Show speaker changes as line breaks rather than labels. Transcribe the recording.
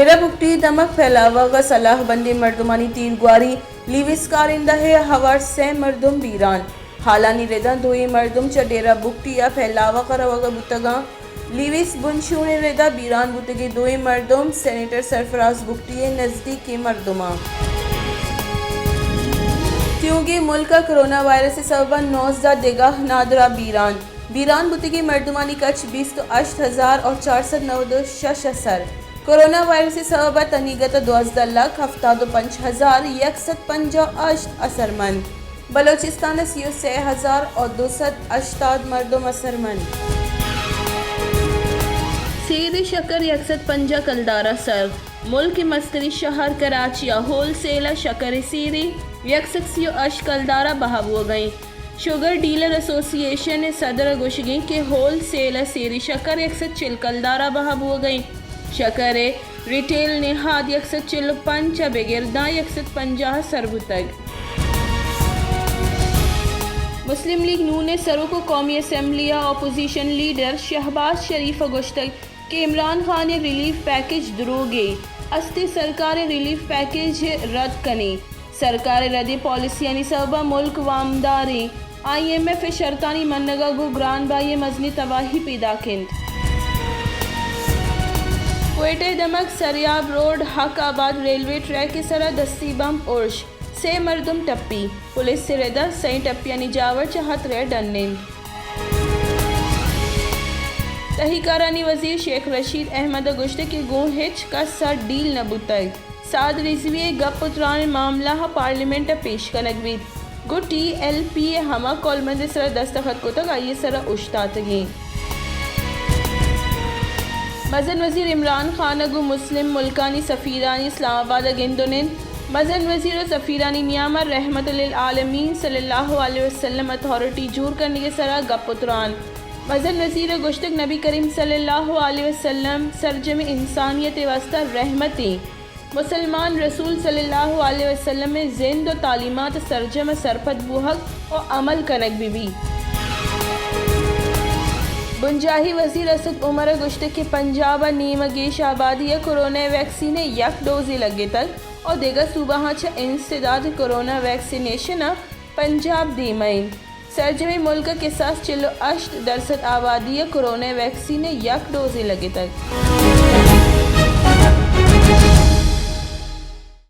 डेरा बुगटी दमक फैलावा व सलाह बंदी मर्दमानी तीरगुआरी लीविस कारिंदा है हवार से मर्दम बीरान हालानी रेदा दोई मर्दम च डेरा बुगटी या फैलावा करवागा बुतगा लीविस बुनशूने रेदा बीरान बुतगे दोई मर्दम सेनेटर सरफराज बुगटी नजदीक के मर्दमा क्योंकि मुल्क का कोरोना वायरस से सबब 9 देगाह नादरा बीरान बुतगी मर्दमानी कच 20,000 और 496 कोरोना वायरस से सबब तनीगत 12,75,158 असरमंद बलोचिस्तान 3,000 और 280 मर्दम असरमंद सीधी शक्कर 150 कलदारा सर मुल्क के मस्करी शहर कराची होल सेल शक्कर सीरी 180 कलदारा बहाबू गई शुगर डीलर एसोसिएशन ने सदर गुशगी के होल सेल सीरी शक्कर 140 कलदारा बहाबू गई शक्कर रिटेल निहाद 145 बेगिरदा 150 सरबुतग मुस्लिम लीग नून ने सरों को कौमी असम्बली अपोजिशन लीडर शहबाज शरीफ गुश्तग कि इमरान खान ने रिलीफ पैकेज दरोगे अस्ते सरकार रिलीफ पैकेज रद्द कने सरकार रद्द पॉलिसी यानी सबा मुल्क वामदारी IMF शर्तानी मनगा गो ग्रान बाई मजनी तबाही पैदा किंद क्वेटे दमक सरियाब रोड हक आबाद रेलवे ट्रैक के सरा दस्ती बम उर्श से मर्दम टप्पी पुलिस से रेदा सही टप्पिया निजावर चाहत रहे डन्निन तहीकारानी वजीर शेख रशीद अहमद गुश्ते के गो हिच का सर डील नबुतग साद रिजवी गपुत्रान मामला पार्लियामेंट पेश कनगवीद गो TLP हमा कॉलमंद सर दस्तखत को तक आइए सर उश्तातगी मजन वजीर इमरान खान गो मुस्लिम मुल्कानी सफ़ीरानी इस्लामाबाद गिंदुनिन मजन वजीर और सफ़ीरानी नियामर रहमतुल आलमीन सल्लल्लाहु अलैहि वसल्लम अथॉरिटी जूर करने के सरा गपुत्रान मजन वजीर गुश्तक नबी करीम सल्लल्लाहु अलैहि वसल्लम सरजम इंसानियत वस्ता रहमती मुसलमान रसूल सल्लल्लाहु अलैहि वसल्लम में जिंद और तालीमात सरजम सरपत बुहक और अमल कनक बीबी बुंजाही वजीर असद उमर गुश्तक के पंजाब नीम गेश आबादी कोरोना वैक्सीन यक डोजे लगे तक और देगा सूबा छ इंसदाद कोरोना वैक्सीनेशन पंजाब दीमैन सरजमी मुल्क के 7.8% आबादी कोरोना वैक्सीन यक डोजे लगे तक